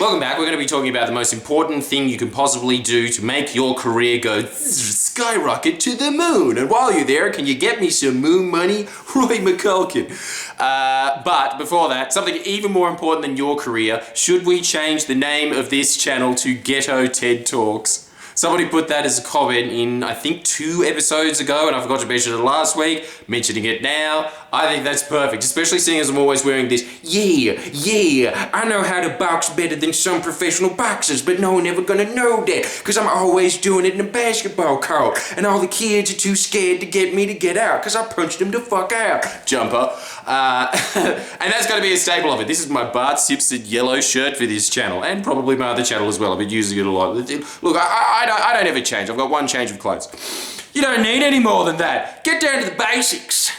Welcome back. We're going to be talking about the most important thing you can possibly do to make your career go skyrocket to the moon. And while you're there, can you get me some moon money? Roy McCulkin. But before that, something even more important than your career, should we change the name of this channel to Ghetto TED Talks? Somebody put that as a comment in, I think, 2 episodes ago, and I forgot to mention it last week, mentioning it now. I think that's perfect, especially seeing as I'm always wearing this, I know how to box better than some professional boxers, but no one ever gonna know that, because I'm always doing it in a basketball court, and all the kids are too scared to get me to get out, because I punched them the fuck out. Jumper. And that's gonna be a staple of it. This is my Bart Simpson yellow shirt for this channel, and probably my other channel as well. I've been using it a lot. Look, I don't ever change. I've got one change of clothes. You don't need any more than that. Get down to the basics.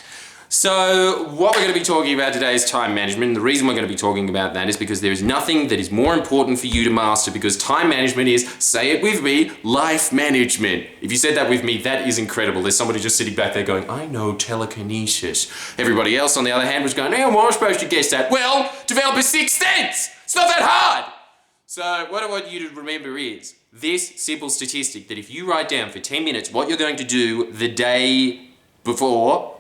So what we're going to be talking about today is time management. And the reason we're going to be talking about that is because there is nothing that is more important for you to master, because time management is, say it with me, life management. If you said that with me, that is incredible. There's somebody just sitting back there going, I know telekinesis. Everybody else, on the other hand, was going, how am I supposed to guess that? Well, develop a sixth sense. It's not that hard. So what I want you to remember is this simple statistic, that if you write down for 10 minutes what you're going to do the day before,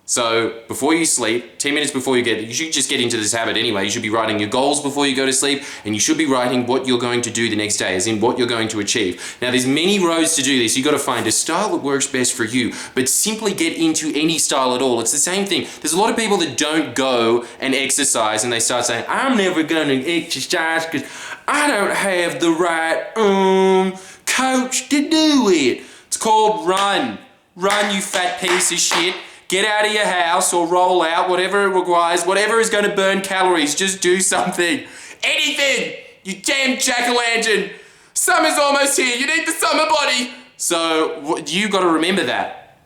so before you sleep, 10 minutes before you should just get into this habit anyway. You should be writing your goals before you go to sleep, and you should be writing what you're going to do the next day, as in what you're going to achieve. Now there's many roads to do this. You've got to find a style that works best for you, but simply get into any style at all. It's the same thing. There's a lot of people that don't go and exercise, and they start saying, I'm never going to exercise because I don't have the right coach to do it. It's called run. Run, you fat piece of shit. Get out of your house or roll out, whatever it requires, whatever is going to burn calories, just do something. Anything! You damn jack-o'-lantern! Summer's almost here, you need the summer body! So, you got to remember that,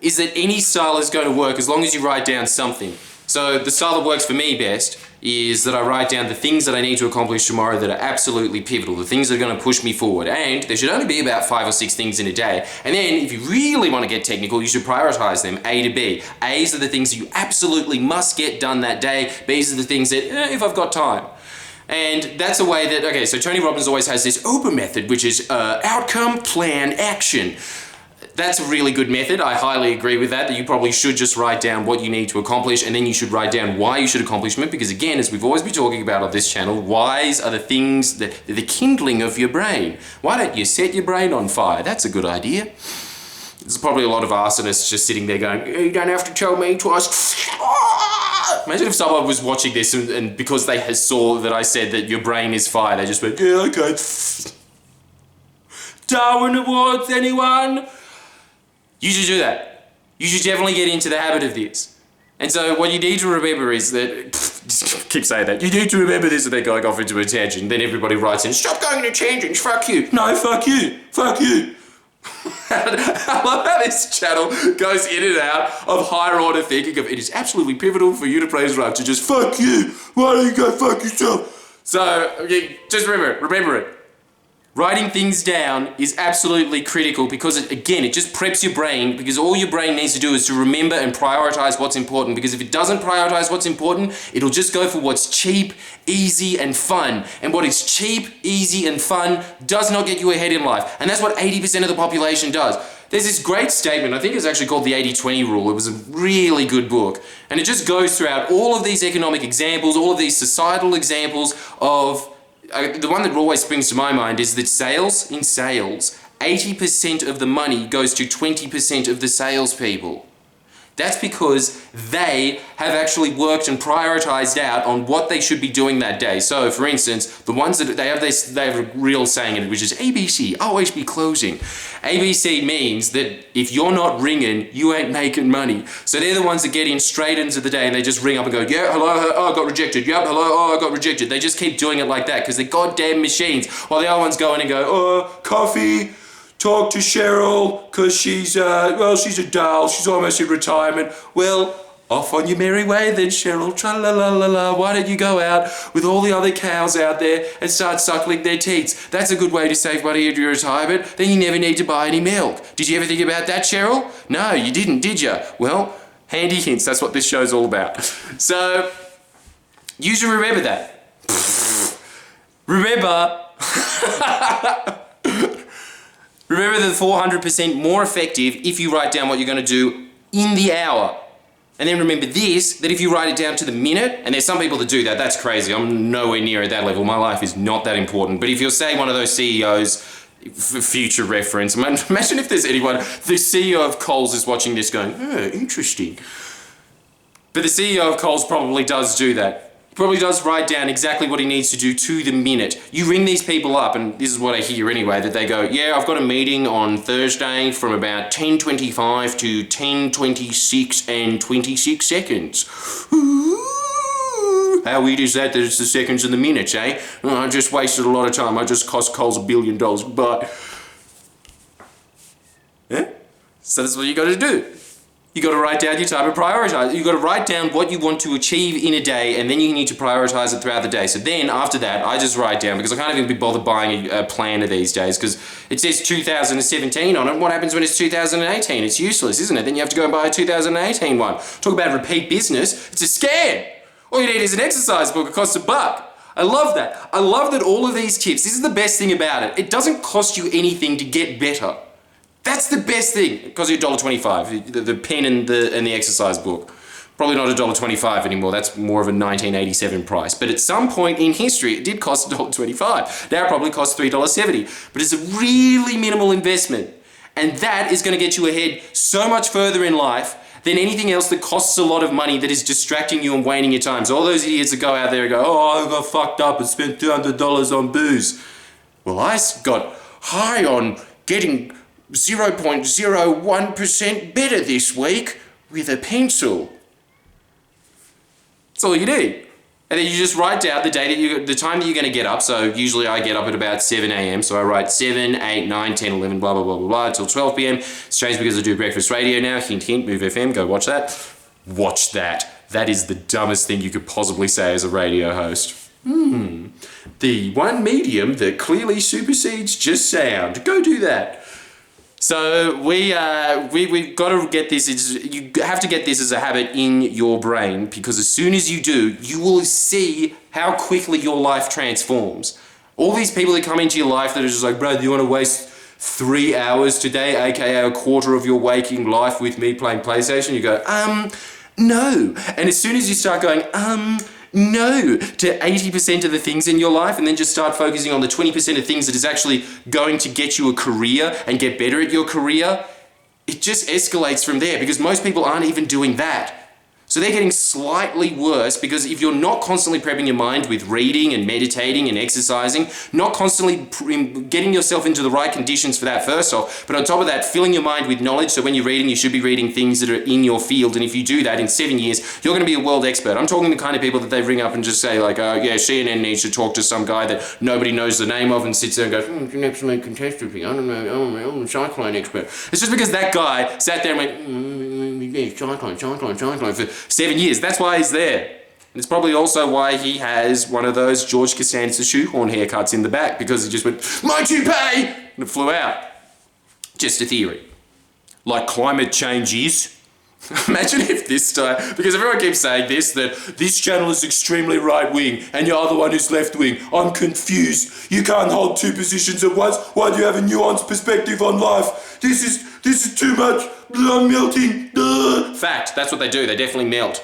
is that any style is going to work as long as you write down something. So, the style that works for me best is that I write down the things that I need to accomplish tomorrow that are absolutely pivotal, the things that are going to push me forward. And there should only be about 5 or 6 things in a day. And then if you really want to get technical, you should prioritize them A to B. A's are the things that you absolutely must get done that day. B's are the things that, if I've got time. And that's a way that, okay, so Tony Robbins always has this OPA method, which is outcome, plan, action. That's a really good method. I highly agree with that you probably should just write down what you need to accomplish, and then you should write down why you should accomplish it, because again, as we've always been talking about on this channel, whys are the things that the kindling of your brain. Why don't you set your brain on fire? That's a good idea. There's probably a lot of arsonists just sitting there going, you don't have to tell me twice. Imagine if someone was watching this and because they saw that I said that your brain is fire, they just went, yeah, okay. Darwin Awards, anyone? You should do that. You should definitely get into the habit of this. And so what you need to remember is that, just keep saying that, you need to remember this, and they're going off into a tangent, then everybody writes in, stop going into tangents, fuck you. No, fuck you, fuck you. I love how this channel goes in and out of higher order thinking of, it is absolutely pivotal for you to praise right to just, fuck you, why don't you go fuck yourself? So, okay, just remember it. Writing things down is absolutely critical because, it just preps your brain, because all your brain needs to do is to remember and prioritize what's important, because if it doesn't prioritize what's important, it'll just go for what's cheap, easy, and fun. And what is cheap, easy, and fun does not get you ahead in life. And that's what 80% of the population does. There's this great statement, I think it's actually called the 80-20 rule. It was a really good book. And it just goes throughout all of these economic examples, all of these societal examples of the one that always springs to my mind is that in sales, 80% of the money goes to 20% of the salespeople. That's because they have actually worked and prioritized out on what they should be doing that day. So, for instance, the ones that they have a real saying in it, which is ABC, always be closing. ABC means that if you're not ringing, you ain't making money. So they're the ones that get in straight into the day and they just ring up and go, yeah, hello, oh, I got rejected. Yep, hello, oh, I got rejected. They just keep doing it like that because they're goddamn machines. While the other ones go in and go, oh, coffee. Talk to Cheryl, because she's a doll, she's almost in retirement. Well, off on your merry way then, Cheryl, tra-la-la-la-la. Why don't you go out with all the other cows out there and start suckling their teats? That's a good way to save money in your retirement. Then you never need to buy any milk. Did you ever think about that, Cheryl? No, you didn't, did you? Well, handy hints, that's what this show's all about. So, you should remember that. Remember, remember that 400% more effective if you write down what you're going to do in the hour. And then remember this, that if you write it down to the minute, and there's some people that do that, that's crazy. I'm nowhere near at that level. My life is not that important. But if you're, say, one of those CEOs, for future reference, imagine if there's anyone, the CEO of Coles is watching this going, oh, interesting. But the CEO of Coles probably does do that. He probably does write down exactly what he needs to do to the minute. You ring these people up, and this is what I hear anyway, that they go, yeah, I've got a meeting on Thursday from about 10:25 to 10:26 and 26 seconds. Ooh, how weird is that it's the seconds and the minutes, eh? Oh, I just wasted a lot of time. I just cost Coles $1 billion, but... Yeah? So that's what you got to do. You got to write down your time and prioritize. You got to write down what you want to achieve in a day, and then you need to prioritize it throughout the day. So then after that, I just write down, because I can't even be bothered buying a planner these days, because it says 2017 on it. What happens when it's 2018? It's useless, isn't it? Then you have to go and buy a 2018 one. Talk about repeat business. It's a scam. All you need is an exercise book. It costs $1. I love that. I love that all of these tips, this is the best thing about it. It doesn't cost you anything to get better. That's the best thing. It costs you $1.25, the pen and the exercise book. Probably not $1.25 anymore. That's more of a 1987 price. But at some point in history, it did cost $1.25. Now it probably costs $3.70. But it's a really minimal investment. And that is going to get you ahead so much further in life than anything else that costs a lot of money that is distracting you and waning your time. So all those idiots that go out there and go, oh, I got fucked up and spent $200 on booze. Well, I got high on getting 0.01% better this week with a pencil. That's all you need. And then you just write down the time that you're going to get up. So usually I get up at about 7 a.m. So I write 7, 8, 9, 10, 11, blah, blah, blah, blah, blah, until 12 p.m. It's changed because I do breakfast radio now. Hint, hint, Move FM. Go watch that. Watch that. That is the dumbest thing you could possibly say as a radio host. The one medium that clearly supersedes just sound. Go do that. So we've got to get this, you have to get this as a habit in your brain, because as soon as you do, you will see how quickly your life transforms. All these people that come into your life that are just like, bro, do you want to waste 3 hours today, aka a quarter of your waking life with me playing PlayStation? You go, no. And as soon as you start going, no to 80% of the things in your life, and then just start focusing on the 20% of things that is actually going to get you a career and get better at your career, it just escalates from there, because most people aren't even doing that. So they're getting slightly worse, because if you're not constantly prepping your mind with reading and meditating and exercising, not constantly getting yourself into the right conditions for that first off, but on top of that, filling your mind with knowledge, so when you're reading, you should be reading things that are in your field, and if you do that, in 7 years, you're going to be a world expert. I'm talking the kind of people that they ring up and just say like, yeah, CNN needs to talk to some guy that nobody knows the name of, and sits there and goes, it's an excellent catastrophe, I don't know, I'm a cyclone expert. It's just because that guy sat there and went, cyclone for 7 years. That's why he's there. And it's probably also why he has one of those George Costanza shoehorn haircuts in the back, because he just went, my toupee! And it flew out. Just a theory. Like climate change is. Imagine if this time, because everyone keeps saying this, that this channel is extremely right-wing and your other one is left-wing. I'm confused. You can't hold two positions at once. Why do you have a nuanced perspective on life? This is too much. I'm melting. Fact, that's what they do. They definitely melt.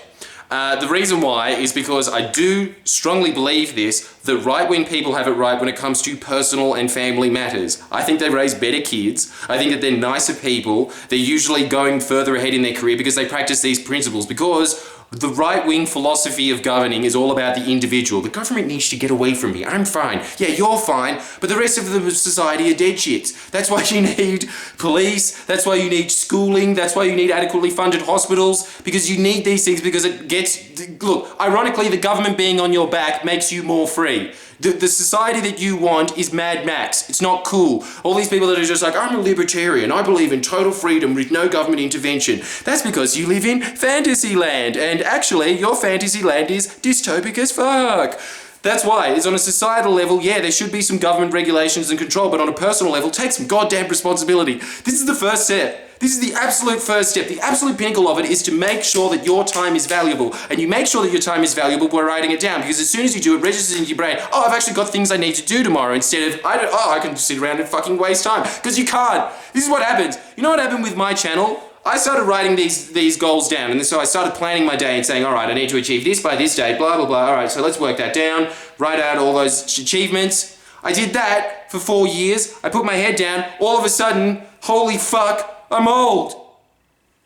The reason why is because I do strongly believe this, that right-wing people have it right when it comes to personal and family matters. I think they raise better kids. I think that they're nicer people. They're usually going further ahead in their career because they practice these principles. Because the right-wing philosophy of governing is all about the individual. The government needs to get away from me. I'm fine. Yeah, you're fine. But the rest of the society are dead shits. That's why you need police. That's why you need schooling. That's why you need adequately funded hospitals. Because you need these things, because it gets... Look, ironically, the government being on your back makes you more free. The society that you want is Mad Max. It's not cool. All these people that are just like, I'm a libertarian. I believe in total freedom with no government intervention. That's because you live in fantasy land. And actually, your fantasy land is dystopic as fuck. That's why. It's on a societal level, yeah, there should be some government regulations and control, but on a personal level, take some goddamn responsibility. This is the first step. This is the absolute first step. The absolute pinnacle of it is to make sure that your time is valuable. And you make sure that your time is valuable by writing it down. Because as soon as you do, it registers into your brain, oh, I've actually got things I need to do tomorrow, instead of, I can just sit around and fucking waste time. Because you can't. This is what happens. You know what happened with my channel? I started writing these goals down, and so I started planning my day and saying, all right, I need to achieve this by this date, blah, blah, blah. All right, so let's work that down, write out all those achievements. I did that for 4 years. I put my head down. All of a sudden, holy fuck, I'm old.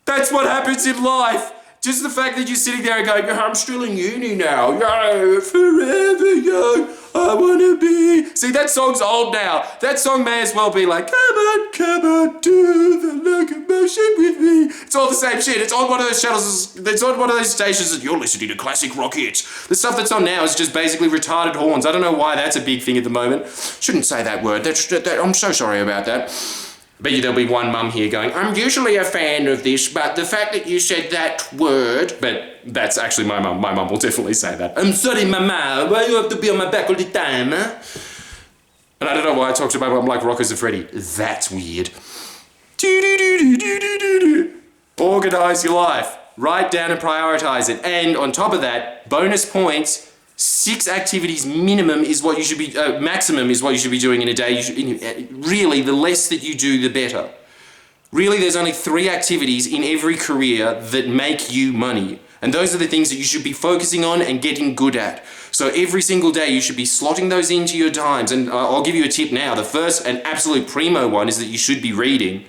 That's what happens in life. Just the fact that you're sitting there and going, I'm still in uni now. Yo, forever young, I wanna be. See, that song's old now. That song may as well be like, come on, do the locomotion with me. It's all the same shit. It's on one of those channels, it's on one of those stations that you're listening to classic rock hits. The stuff that's on now is just basically retarded horns. I don't know why that's a big thing at the moment. Shouldn't say that word. I'm so sorry about that. Bet you there'll be one mum here going, I'm usually a fan of this, but the fact that you said that word... But that's actually my mum. My mum will definitely say that. I'm sorry, mama. Why you have to be on my back all the time, huh? And I don't know why I talk to my mum like Rockers and Freddy. That's weird. Organise your life. Write down and prioritise it. And on top of that, bonus points... 6 activities minimum is what you should be, maximum is what you should be doing in a day. Really, the less that you do, the better. Really, there's only 3 activities in every career that make you money. And those are the things that you should be focusing on and getting good at. So every single day you should be slotting those into your times. And I'll give you a tip now. The first and absolute primo one is that you should be reading.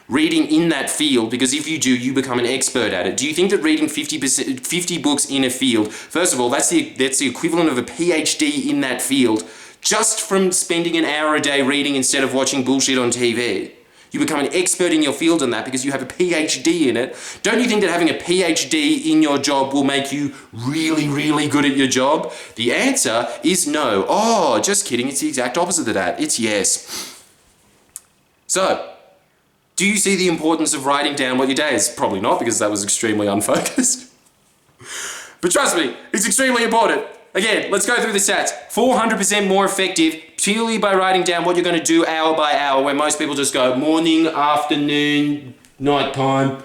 Reading in that field, because if you do, you become an expert at it. Do you think that reading 50 books in a field, first of all, that's the equivalent of a PhD in that field, just from spending an hour a day reading instead of watching bullshit on TV? You become an expert in your field on that because you have a PhD in it. Don't you think that having a PhD in your job will make you really, really good at your job? The answer is no. Oh, just kidding. It's the exact opposite of that. It's yes. So, do you see the importance of writing down what your day is? Probably not, because that was extremely unfocused. But trust me, it's extremely important. Again, let's go through the stats. 400% more effective purely by writing down what you're going to do hour by hour, where most people just go morning, afternoon, night time.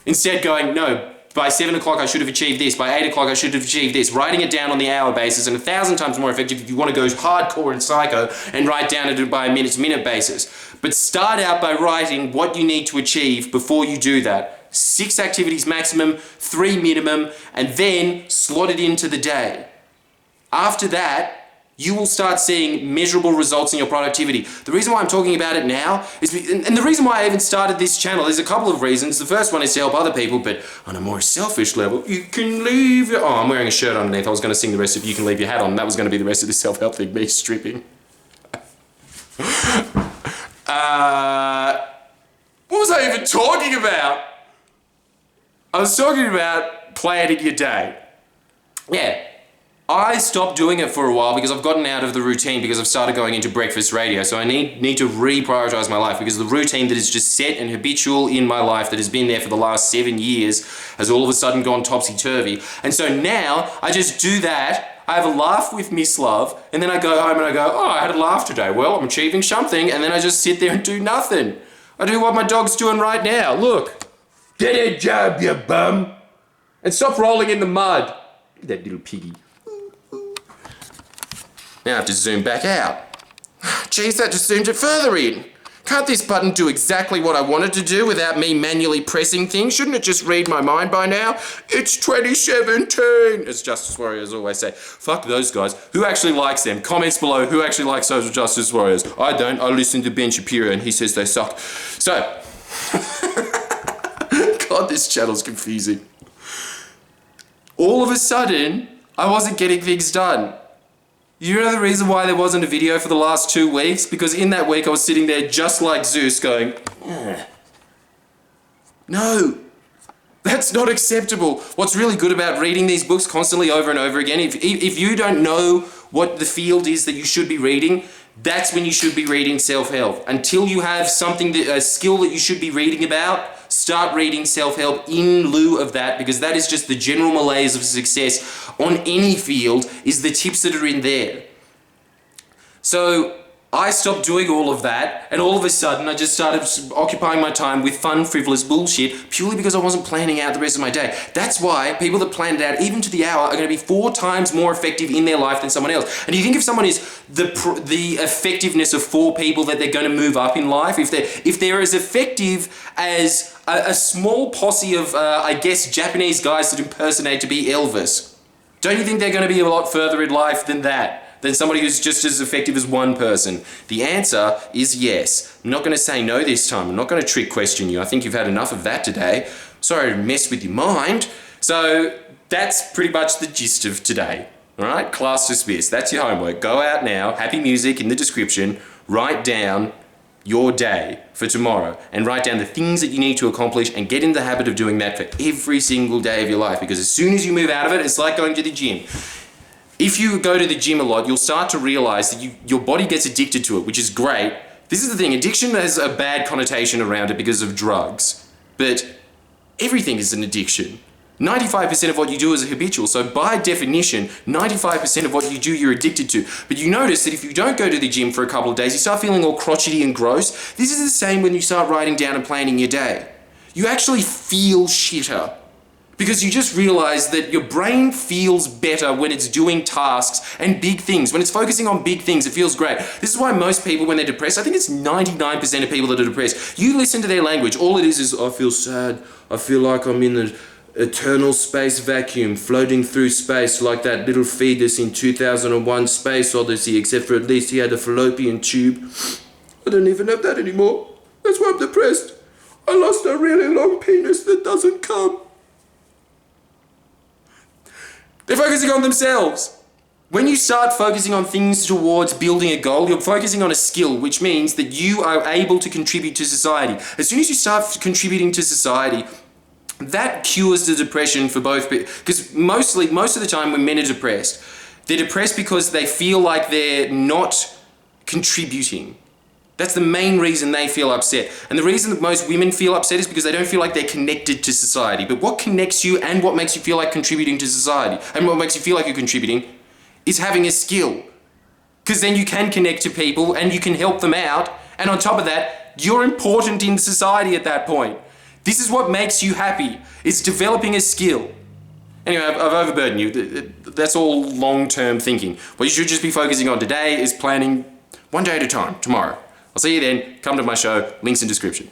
Instead going, no, by 7 o'clock I should have achieved this, by 8 o'clock I should have achieved this. Writing it down on the hour basis, and 1,000 times more effective if you want to go hardcore and psycho and write down it by a minute-to-minute basis. But start out by writing what you need to achieve before you do that. 6 activities maximum, 3 minimum, and then slot it into the day. After that, you will start seeing measurable results in your productivity. The reason why I'm talking about it now is, and the reason why I even started this channel, there's a couple of reasons. The first one is to help other people, but on a more selfish level, you can leave your... Oh, I'm wearing a shirt underneath. I was going to sing the rest of You Can Leave Your Hat On. That was going to be the rest of the self-help thing, me stripping. What was I even talking about? I was talking about planning your day. Yeah. I stopped doing it for a while because I've gotten out of the routine because I've started going into breakfast radio. So I need to reprioritize my life because the routine that is just set and habitual in my life that has been there for the last 7 years has all of a sudden gone topsy-turvy. And so now I just do that. I have a laugh with Miss Love, and then I go home and I go, oh, I had a laugh today. Well, I'm achieving something, and then I just sit there and do nothing. I do what my dog's doing right now. Look. Get a job, you bum. And stop rolling in the mud. Look at that little piggy. Now I have to zoom back out. Jeez, that just zoomed it further in. Can't this button do exactly what I wanted to do without me manually pressing things? Shouldn't it just read my mind by now? It's 2017, as Justice Warriors always say. Fuck those guys. Who actually likes them? Comments below, who actually likes social justice warriors? I don't. I listen to Ben Shapiro and he says they suck. So, God, this channel's confusing. All of a sudden, I wasn't getting things done. You know the reason why there wasn't a video for the last 2 weeks? Because in that week I was sitting there just like Zeus going, no, that's not acceptable. What's really good about reading these books constantly over and over again, if you don't know what the field is that you should be reading, that's when you should be reading self-help. Until you have something, a skill that you should be reading about, start reading self-help in lieu of that, because that is just the general malaise of success on any field, is the tips that are in there. So I stopped doing all of that, and all of a sudden I just started occupying my time with fun, frivolous bullshit purely because I wasn't planning out the rest of my day. That's why people that plan it out, even to the hour, are going to be 4 times more effective in their life than someone else. And do you think if someone is the effectiveness of 4 people that they're going to move up in life? If they're as effective as a small posse of, I guess, Japanese guys that impersonate to be Elvis, don't you think they're going to be a lot further in life than that? Than somebody who's just as effective as one person? The answer is yes. I'm not going to say no this time. I'm not going to trick question you. I think you've had enough of that today. Sorry to mess with your mind. So that's pretty much the gist of today. All right, class dismissed. That's your homework. Go out now. Happy music in the description. Write down your day for tomorrow and write down the things that you need to accomplish, and get in the habit of doing that for every single day of your life, because as soon as you move out of it, it's like going to the gym. If you go to the gym a lot, you'll start to realize that your body gets addicted to it, which is great. This is the thing, addiction has a bad connotation around it because of drugs, but everything is an addiction. 95% of what you do is habitual, so by definition, 95% of what you do you're addicted to. But you notice that if you don't go to the gym for a couple of days, you start feeling all crotchety and gross. This is the same when you start writing down and planning your day. You actually feel shitter, because you just realize that your brain feels better when it's doing tasks and big things. When it's focusing on big things, it feels great. This is why most people, when they're depressed, I think it's 99% of people that are depressed, you listen to their language, all it is, I feel sad, I feel like I'm in the eternal space vacuum, floating through space like that little fetus in 2001 Space Odyssey, except for at least he had a fallopian tube. I don't even have that anymore. That's why I'm depressed. I lost a really long penis that doesn't come. They're focusing on themselves. When you start focusing on things towards building a goal, you're focusing on a skill, which means that you are able to contribute to society. As soon as you start contributing to society, that cures the depression for both people. Because most of the time when men are depressed, they're depressed because they feel like they're not contributing. That's the main reason they feel upset. And the reason that most women feel upset is because they don't feel like they're connected to society. But what connects you and what makes you feel like contributing to society, and what makes you feel like you're contributing, is having a skill. Because then you can connect to people and you can help them out. And on top of that, you're important in society at that point. This is what makes you happy. It's developing a skill. Anyway, I've overburdened you. That's all long-term thinking. What you should just be focusing on today is planning one day at a time, tomorrow. I'll see you then. Come to my show. Links in description.